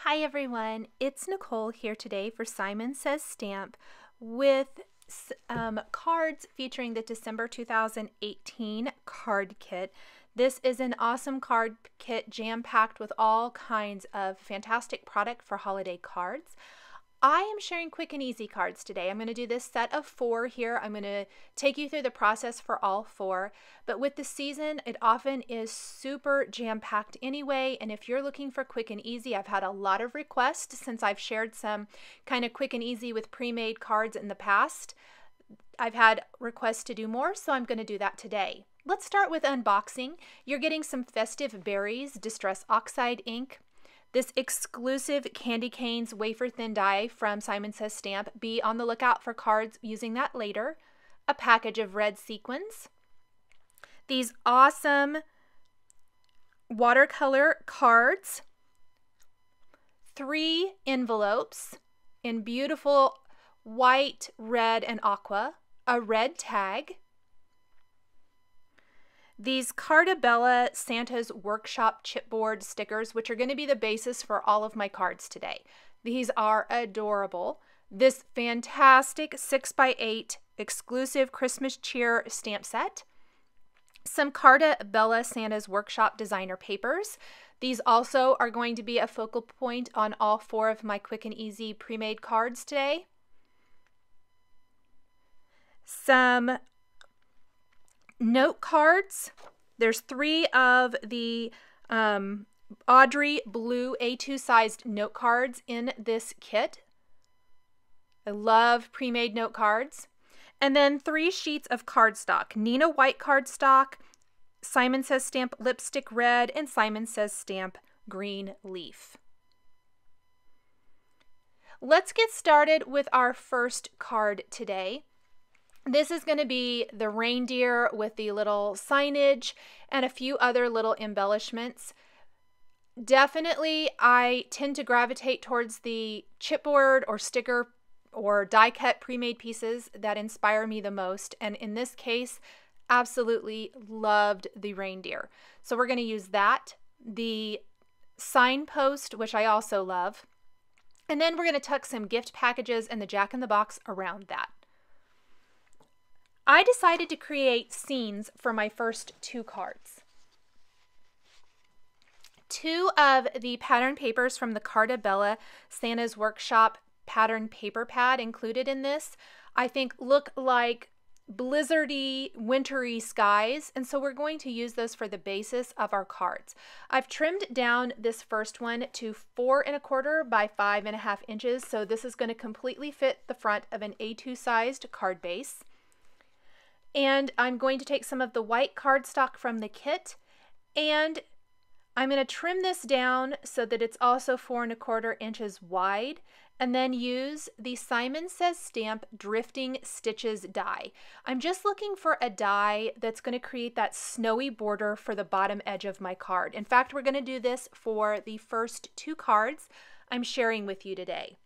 Hi everyone, it's Nicole here today for Simon Says Stamp with cards featuring the December 2018 card kit. This is an awesome card kit jam-packed with all kinds of fantastic product for holiday cards. I am sharing quick and easy cards today. I'm going to do this set of 4 here. I'm going to take you through the process for all 4. But with the season, it often is super jam-packed anyway. And if you're looking for quick and easy, I've had a lot of requests since I've shared some kind of quick and easy with pre-made cards in the past. I've had requests to do more, so I'm going to do that today. Let's start with unboxing. You're getting some Festive Berries Distress Oxide ink. This exclusive Candy Canes wafer thin die from Simon Says Stamp. Be on the lookout for cards using that later. A package of red sequins. These awesome watercolor cards. 3 envelopes in beautiful white, red, and aqua. A red tag. These Cartabella Santa's Workshop chipboard stickers, which are going to be the basis for all of my cards today. These are adorable. This fantastic 6x8 exclusive Christmas cheer stamp set. Some Cartabella Santa's Workshop designer papers. These also are going to be a focal point on all 4 of my quick and easy pre-made cards today. Some note cards. There's 3 of the Audrey blue A2 sized note cards in this kit. I love pre-made note cards. And then 3 sheets of cardstock. Nina white cardstock, Simon Says Stamp lipstick red, and Simon Says Stamp green leaf. Let's get started with our first card today. This is going to be the reindeer with the little signage and a few other little embellishments. Definitely, I tend to gravitate towards the chipboard or sticker or die cut pre-made pieces that inspire me the most. And in this case, absolutely loved the reindeer. So we're going to use that. The signpost, which I also love. And then we're going to tuck some gift packages and the Jack-in-the-Box around that. I decided to create scenes for my first 2 cards. 2 of the pattern papers from the Cartabella Santa's Workshop pattern paper pad included in this, I think look like blizzardy, wintry skies, and so we're going to use those for the basis of our cards. I've trimmed down this first one to 4 1/4 by 5 1/2 inches, so this is going to completely fit the front of an A2 sized card base. And I'm going to take some of the white cardstock from the kit and I'm going to trim this down so that it's also 4 1/4 inches wide, and then use the Simon Says Stamp Drifting Stitches die. I'm just looking for a die that's going to create that snowy border for the bottom edge of my card. In fact, we're going to do this for the first 2 cards I'm sharing with you today.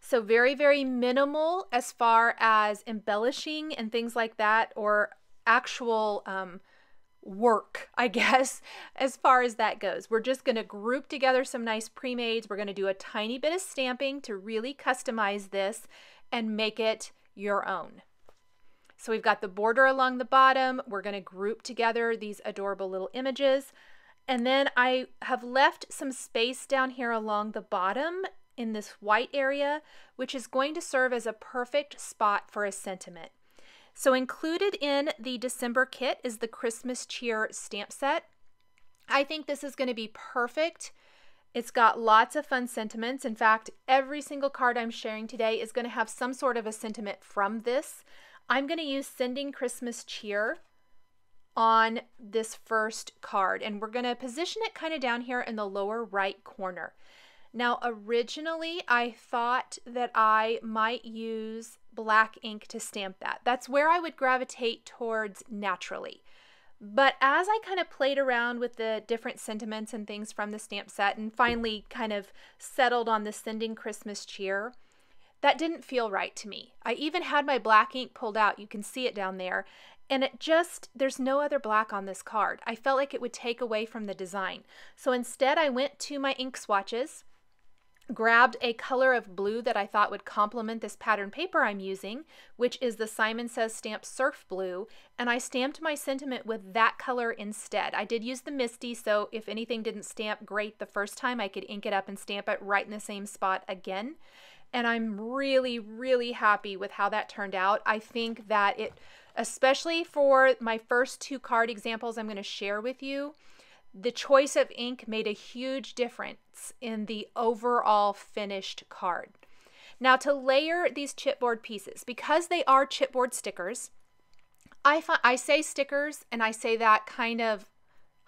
So very, very minimal as far as embellishing and things like that, or actual work, I guess, as far as that goes. We're just going to group together some nice pre-mades. We're going to do a tiny bit of stamping to really customize this and make it your own. So we've got the border along the bottom. We're going to group together these adorable little images. And then I have left some space down here along the bottom in this white area, which is going to serve as a perfect spot for a sentiment. So included in the December kit is the Christmas Cheer stamp set. I think this is going to be perfect. It's got lots of fun sentiments. In fact, every single card I'm sharing today is going to have some sort of a sentiment from this. I'm going to use Sending Christmas Cheer on this first card, and we're going to position it kind of down here in the lower right corner. Now, originally, I thought that I might use black ink to stamp that. That's where I would gravitate towards naturally. But as I kind of played around with the different sentiments and things from the stamp set and finally kind of settled on the Sending Christmas Cheer, that didn't feel right to me. I even had my black ink pulled out. You can see it down there. And it just, there's no other black on this card. I felt like it would take away from the design. So instead I went to my ink swatches, grabbed a color of blue that I thought would complement this pattern paper I'm using, which is the Simon Says Stamp Surf Blue, and I stamped my sentiment with that color instead. I did use the Misty, so if anything didn't stamp great the first time, I could ink it up and stamp it right in the same spot again. And I'm really, really happy with how that turned out. I think that it, especially for my first two card examples I'm going to share with you, the choice of ink made a huge difference in the overall finished card. Now, to layer these chipboard pieces, because they are chipboard stickers, I say stickers and I say that kind of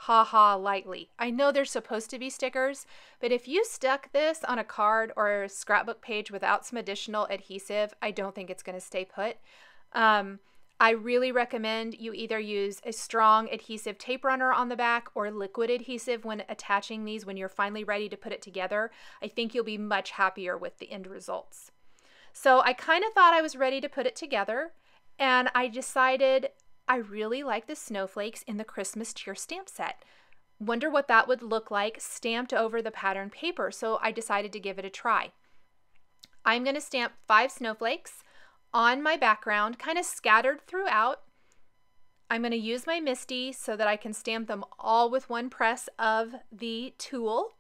ha-ha lightly. I know they're supposed to be stickers, but if you stuck this on a card or a scrapbook page without some additional adhesive, I don't think it's going to stay put. I really recommend you either use a strong adhesive tape runner on the back or liquid adhesive when attaching these when you're finally ready to put it together. I think you'll be much happier with the end results. So I kind of thought I was ready to put it together, and I decided I really like the snowflakes in the Christmas Cheer stamp set. Wonder what that would look like stamped over the pattern paper, so I decided to give it a try. I'm going to stamp 5 snowflakes on my background, kind of scattered throughout. I'm going to use my Misty so that I can stamp them all with one press of the tool.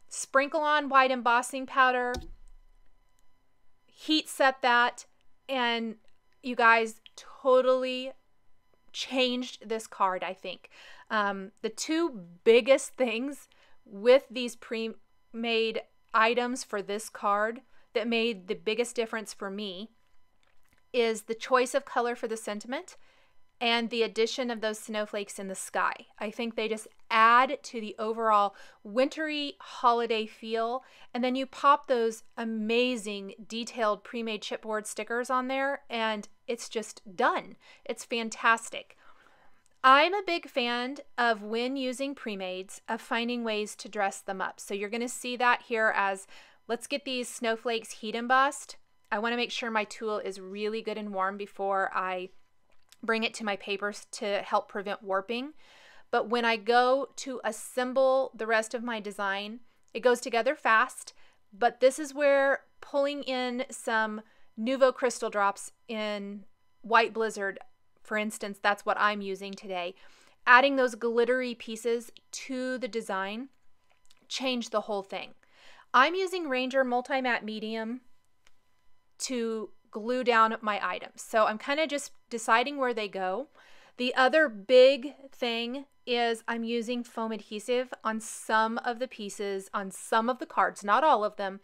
Sprinkle on white embossing powder, heat set that, and you guys, totally changed this card, I think. The two biggest things with these pre-made items for this card that made the biggest difference for me is the choice of color for the sentiment and the addition of those snowflakes in the sky. I think they just add to the overall wintry holiday feel. And then you pop those amazing detailed pre-made chipboard stickers on there and it's just done. It's fantastic. I'm a big fan of, when using pre-mades, of finding ways to dress them up. So you're going to see that here as, let's get these snowflakes heat embossed. I want to make sure my tool is really good and warm before I bring it to my papers to help prevent warping. But when I go to assemble the rest of my design, it goes together fast. But this is where pulling in some Nuvo crystal drops in White Blizzard, for instance, that's what I'm using today, adding those glittery pieces to the design changed the whole thing. I'm using Ranger Multi-Matte Medium to glue down my items. So I'm kind of just deciding where they go. The other big thing is I'm using foam adhesive on some of the pieces, on some of the cards, not all of them,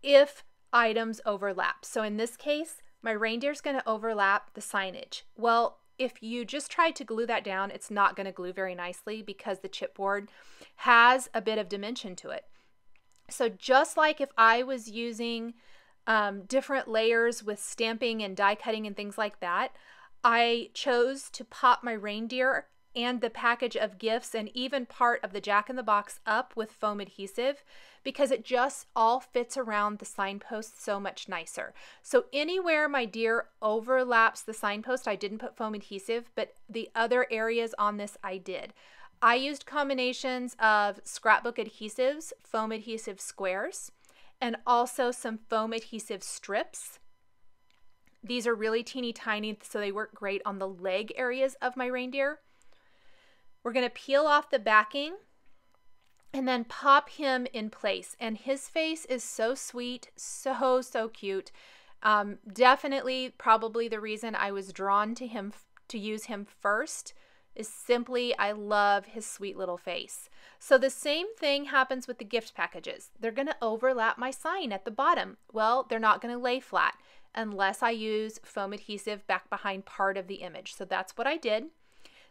if items overlap. So in this case, my reindeer's going to overlap the signage. Well, if you just try to glue that down, it's not going to glue very nicely because the chipboard has a bit of dimension to it. So just like if I was using different layers with stamping and die cutting and things like that, I chose to pop my reindeer and the package of gifts and even part of the Jack-in-the-Box up with foam adhesive because it just all fits around the signpost so much nicer. So anywhere my deer overlaps the signpost, I didn't put foam adhesive, but the other areas on this I did. I used combinations of scrapbook adhesives, foam adhesive squares, and also some foam adhesive strips. These are really teeny tiny, so they work great on the leg areas of my reindeer. We're going to peel off the backing and then pop him in place. And his face is so sweet, so cute. Definitely probably the reason I was drawn to him to use him first is simply I love his sweet little face. So the same thing happens with the gift packages. They're going to overlap my sign at the bottom. Well, they're not going to lay flat unless I use foam adhesive back behind part of the image. So that's what I did.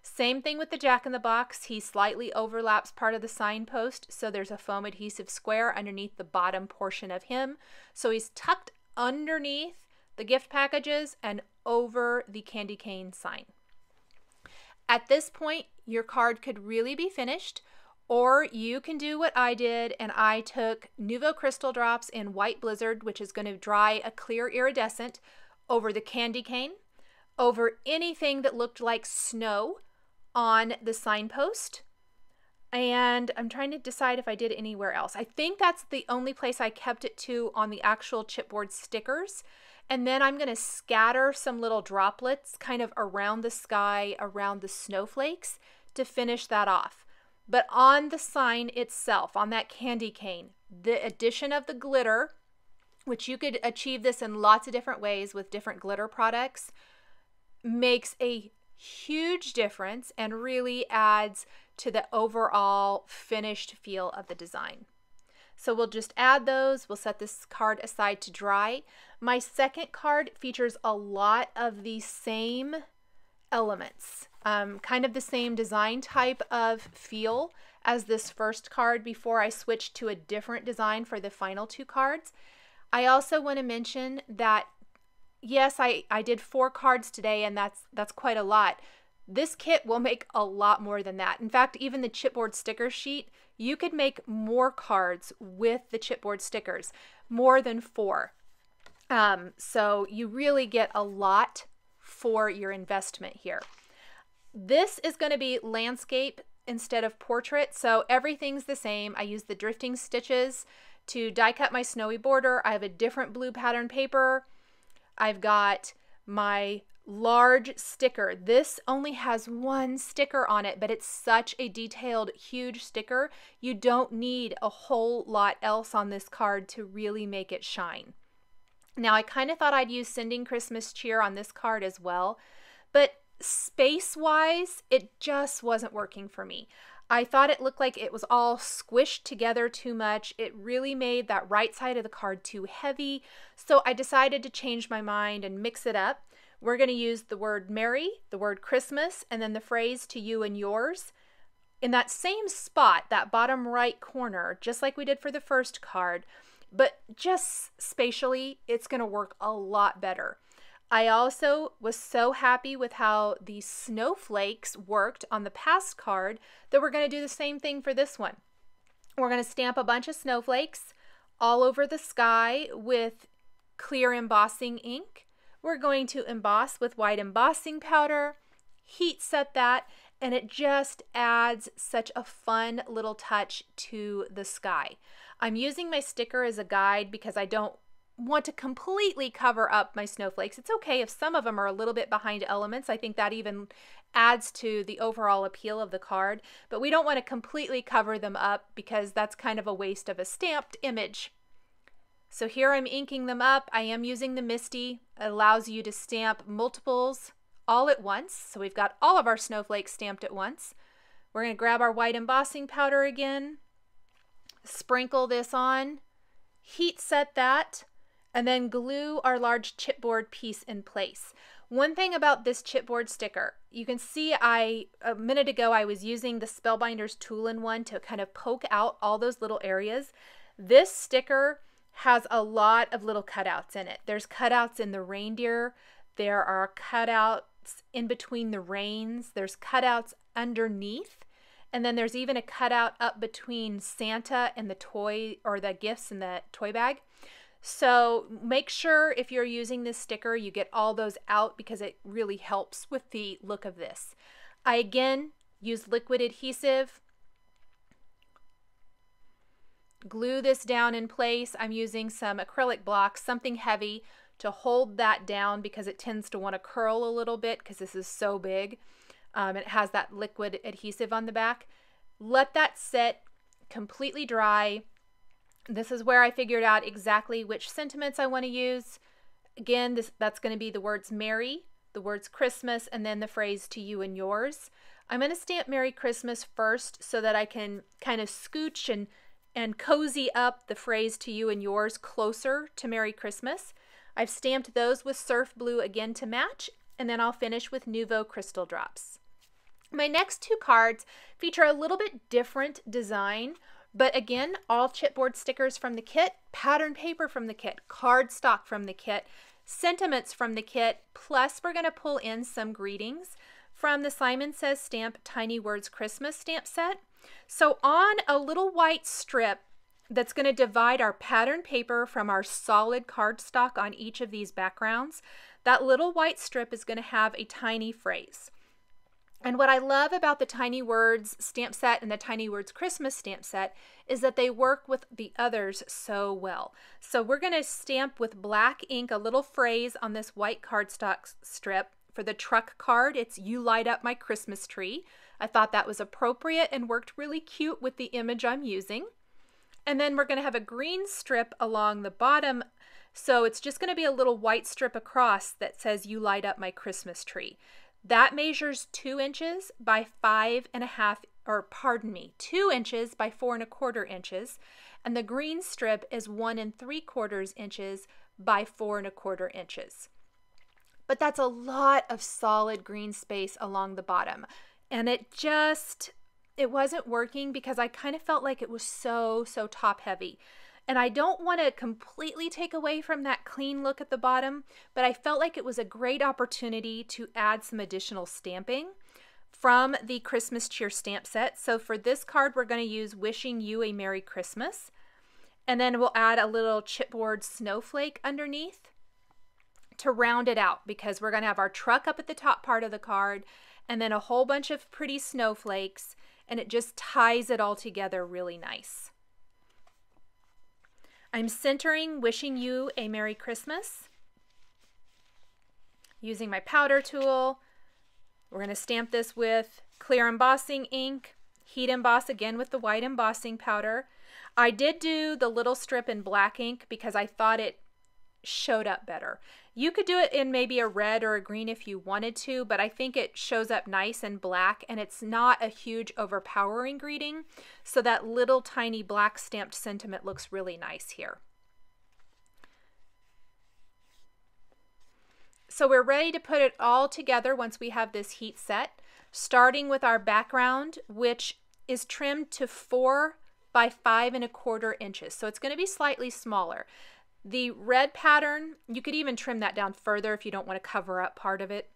Same thing with the Jack-in-the-Box. He slightly overlaps part of the signpost, so there's a foam adhesive square underneath the bottom portion of him. So he's tucked underneath the gift packages and over the candy cane sign. At this point, your card could really be finished, or you can do what I did, and I took Nuvo crystal drops in White Blizzard, which is going to dry a clear iridescent over the candy cane, over anything that looked like snow on the signpost. And I'm trying to decide if I did anywhere else. I think that's the only place I kept it to on the actual chipboard stickers. And then I'm going to scatter some little droplets kind of around the sky, around the snowflakes to finish that off. But on the sign itself, on that candy cane, the addition of the glitter, which you could achieve this in lots of different ways with different glitter products, makes a huge difference and really adds to the overall finished feel of the design. So we'll just add those. We'll set this card aside to dry. My second card features a lot of the same elements, kind of the same design type of feel as this first card before I switched to a different design for the final two cards. I also want to mention that yes, I did 4 cards today, and that's quite a lot. This kit will make a lot more than that. In fact, even the chipboard sticker sheet, you could make more cards with the chipboard stickers, more than 4. So you really get a lot for your investment here. This is going to be landscape instead of portrait, so everything's the same. I use the drifting stitches to die cut my snowy border. I have a different blue pattern paper. I've got my large sticker. This only has 1 sticker on it, but it's such a detailed, huge sticker. You don't need a whole lot else on this card to really make it shine. Now, I kind of thought I'd use Sending Christmas Cheer on this card as well, but space-wise, it just wasn't working for me. I thought it looked like it was all squished together too much. It really made that right side of the card too heavy, so I decided to change my mind and mix it up. We're going to use the word Merry, the word Christmas, and then the phrase to you and yours in that same spot, that bottom right corner, just like we did for the first card, but just spatially, it's going to work a lot better. I also was so happy with how the snowflakes worked on the past card that we're going to do the same thing for this one. We're going to stamp a bunch of snowflakes all over the sky with clear embossing ink. We're going to emboss with white embossing powder, heat set that, and it just adds such a fun little touch to the sky. I'm using my sticker as a guide because I don't want to completely cover up my snowflakes. It's okay if some of them are a little bit behind elements. I think that even adds to the overall appeal of the card, but we don't want to completely cover them up because that's kind of a waste of a stamped image. So here I'm inking them up. I am using the Misty. It allows you to stamp multiples all at once. So we've got all of our snowflakes stamped at once. We're going to grab our white embossing powder again, sprinkle this on, heat set that, and then glue our large chipboard piece in place. One thing about this chipboard sticker, you can see a minute ago I was using the Spellbinders Tool-in-One to kind of poke out all those little areas. This sticker has a lot of little cutouts in it. There's cutouts in the reindeer. There are cutouts in between the reins. There's cutouts underneath. And then there's even a cutout up between Santa and the toy or the gifts in the toy bag. So make sure if you're using this sticker, you get all those out because it really helps with the look of this. I again use liquid adhesive. Glue this down in place. I'm using some acrylic blocks, something heavy to hold that down because it tends to want to curl a little bit because this is so big. It has that liquid adhesive on the back. Let that sit completely dry. This is where I figured out exactly which sentiments I want to use. Again, that's going to be the words Merry, the words Christmas, and then the phrase to you and yours. I'm going to stamp Merry Christmas first so that I can kind of scooch and cozy up the phrase to you and yours closer to Merry Christmas. I've stamped those with Surf Blue again to match, and then I'll finish with Nuvo Crystal Drops. My next 2 cards feature a little bit different design, but again, all chipboard stickers from the kit, pattern paper from the kit, cardstock from the kit, sentiments from the kit, plus we're going to pull in some greetings from the Simon Says Stamp Tiny Words Christmas stamp set. So on a little white strip that's going to divide our pattern paper from our solid cardstock on each of these backgrounds, That little white strip is going to have a tiny phrase. And what I love about the Tiny Words stamp set and the Tiny Words Christmas stamp set is that they work with the others so well. So we're going to stamp with black ink a little phrase on this white cardstock strip. For the truck card, it's "You light up my Christmas tree." I thought that was appropriate and worked really cute with the image I'm using. And then we're going to have a green strip along the bottom. So it's just going to be a little white strip across that says "You light up my Christmas tree." That measures 2 inches by 5.5, or pardon me, 2 inches by 4.25 inches. And the green strip is 1.75 inches by 4.25 inches. But that's a lot of solid green space along the bottom. And it wasn't working because I kind of felt like it was so top heavy. And I don't want to completely take away from that clean look at the bottom, but I felt like it was a great opportunity to add some additional stamping from the Christmas Cheer stamp set. So for this card, we're going to use "Wishing You a Merry Christmas." And then we'll add a little chipboard snowflake underneath to round it out, because we're going to have our truck up at the top part of the card and then a whole bunch of pretty snowflakes, and it just ties it all together really nice. I'm centering "Wishing You a Merry Christmas" using my powder tool. We're going to stamp this with clear embossing ink, heat emboss again with the white embossing powder. I did do the little strip in black ink because I thought it showed up better. You could do it in maybe a red or a green if you wanted to, but I think it shows up nice in black, and it's not a huge overpowering greeting, so that little tiny black stamped sentiment looks really nice here. So we're ready to put it all together once we have this heat set, starting with our background, which is trimmed to 4 by 5.25 inches. So it's going to be slightly smaller. The red pattern, you could even trim that down further if you don't want to cover up part of it.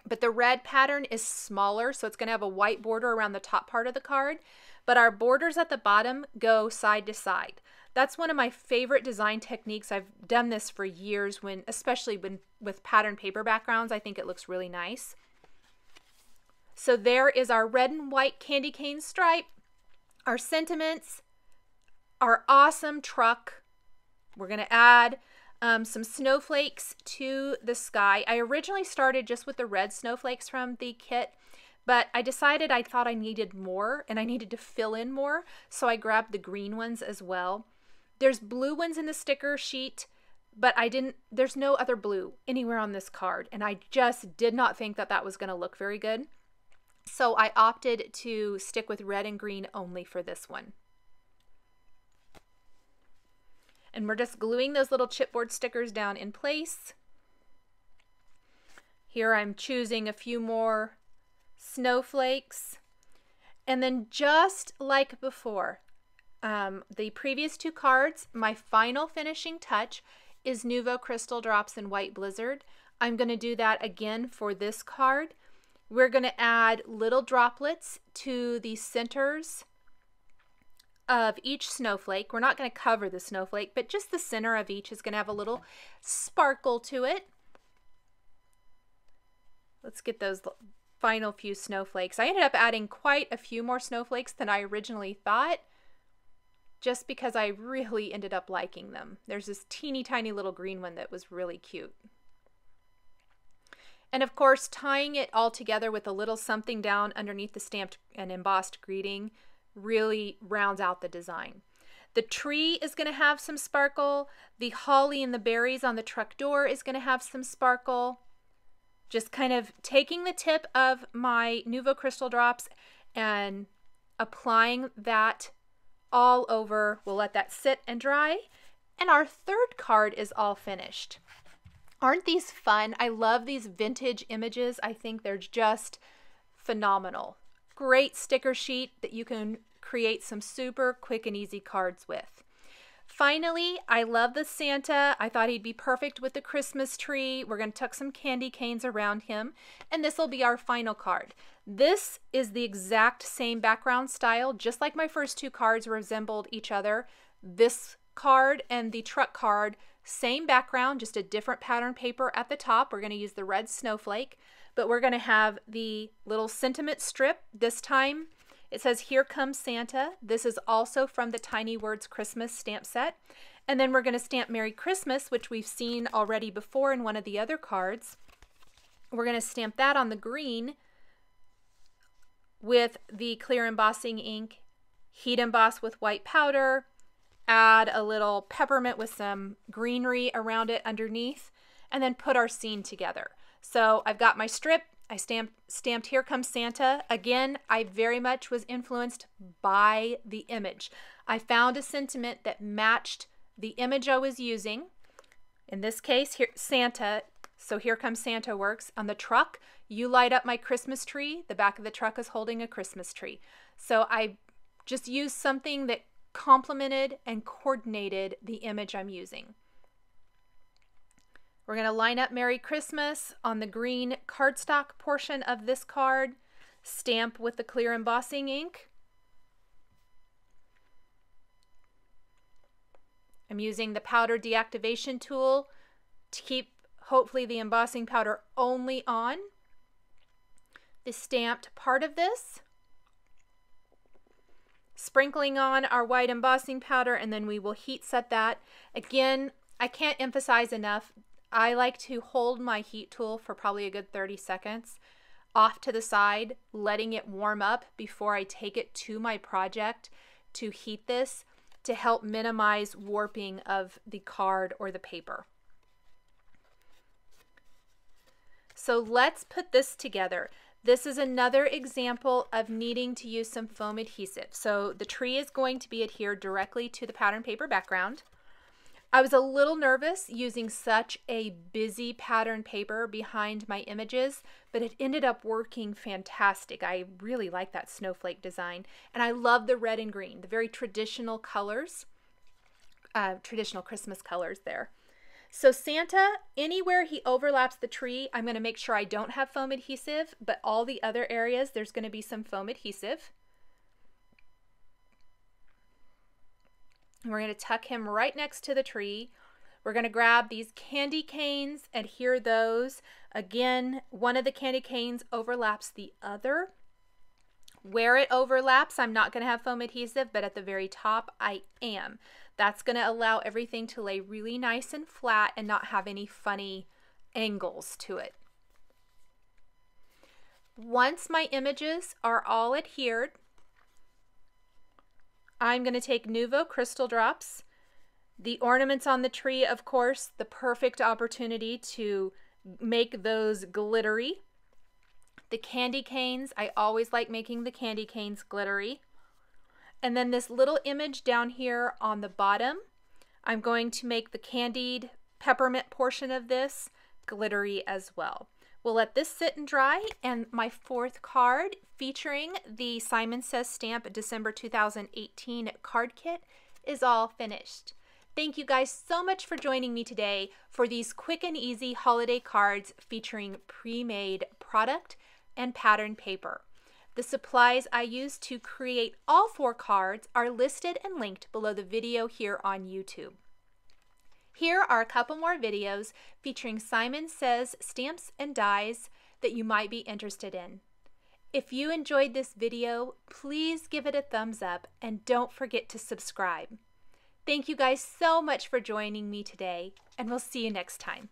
But the red pattern is smaller, so it's going to have a white border around the top part of the card. But our borders at the bottom go side to side. That's one of my favorite design techniques. I've done this for years, especially with pattern paper backgrounds. I think it looks really nice. So there is our red and white candy cane stripe, our sentiments, our awesome truck. We're going to add some snowflakes to the sky. I originally started just with the red snowflakes from the kit, but I decided I thought I needed more and I needed to fill in more, so I grabbed the green ones as well. There's blue ones in the sticker sheet, but there's no other blue anywhere on this card, and I just did not think that that was going to look very good. So I opted to stick with red and green only for this one. And we're just gluing those little chipboard stickers down in place. Here I'm choosing a few more snowflakes. And then just like before, the previous 2 cards, my final finishing touch is Nuvo Crystal Drops in White Blizzard. I'm going to do that again for this card. We're going to add little droplets to the centers of each snowflake. We're not going to cover the snowflake, but just the center of each is going to have a little sparkle to it. Let's get those final few snowflakes. I ended up adding quite a few more snowflakes than I originally thought, just because I really ended up liking them. There's this teeny tiny little green one that was really cute. And of course, tying it all together with a little something down underneath the stamped and embossed greeting really rounds out the design. The tree is going to have some sparkle. The holly and the berries on the truck door is going to have some sparkle. Just kind of taking the tip of my Nuvo Crystal Drops and applying that all over. We'll let that sit and dry. And our third card is all finished. Aren't these fun? I love these vintage images. I think they're just phenomenal. Great sticker sheet that you can create some super quick and easy cards with. Finally, I love the Santa. I thought he'd be perfect with the Christmas tree. We're going to tuck some candy canes around him, and this will be our final card. This is the exact same background style, just like my first 2 cards resembled each other. This card and the truck card, same background, just a different pattern paper at the top. We're going to use the red snowflake, but we're going to have the little sentiment strip. This time it says, "Here Comes Santa." This is also from the Tiny Words Christmas stamp set. And then we're going to stamp Merry Christmas, which we've seen already before in one of the other cards. We're going to stamp that on the green with the clear embossing ink, heat emboss with white powder, add a little peppermint with some greenery around it underneath, and then put our scene together. So I've got my strip. I stamped "Here Comes Santa." Again, I very much was influenced by the image. I found a sentiment that matched the image I was using. In this case, here, Santa. So "Here Comes Santa" works. On the truck, "You light up my Christmas tree." The back of the truck is holding a Christmas tree. So I just used something that complemented and coordinated the image I'm using. We're going to line up "Merry Christmas" on the green cardstock portion of this card, stamp with the clear embossing ink. I'm using the powder deactivation tool to keep, hopefully, the embossing powder only on the stamped part of this. Sprinkling on our white embossing powder, and then we will heat set that. Again, I can't emphasize enough, I like to hold my heat tool for probably a good 30 seconds off to the side, letting it warm up before I take it to my project to heat this, to help minimize warping of the card or the paper. So let's put this together. This is another example of needing to use some foam adhesive. So the tree is going to be adhered directly to the pattern paper background. I was a little nervous using such a busy pattern paper behind my images, but it ended up working fantastic. I really like that snowflake design, and I love the red and green, the very traditional colors, traditional Christmas colors there. So Santa, anywhere he overlaps the tree, I'm going to make sure I don't have foam adhesive, but all the other areas, there's going to be some foam adhesive. And we're going to tuck him right next to the tree. We're going to grab these candy canes, adhere those. Again, one of the candy canes overlaps the other. Where it overlaps, I'm not going to have foam adhesive, but at the very top, I am. That's going to allow everything to lay really nice and flat and not have any funny angles to it. Once my images are all adhered, I'm going to take Nuvo Crystal Drops. The ornaments on the tree, of course, the perfect opportunity to make those glittery. The candy canes, I always like making the candy canes glittery. And then this little image down here on the bottom, I'm going to make the candied peppermint portion of this glittery as well. We'll let this sit and dry, and my fourth card featuring the Simon Says stamp December 2018 card kit is all finished. Thank you guys so much for joining me today for these quick and easy holiday cards featuring pre-made product and pattern paper. The supplies I used to create all 4 cards are listed and linked below the video here on YouTube. Here are a couple more videos featuring Simon Says stamps and dies that you might be interested in. If you enjoyed this video, please give it a thumbs up and don't forget to subscribe. Thank you guys so much for joining me today, and we'll see you next time.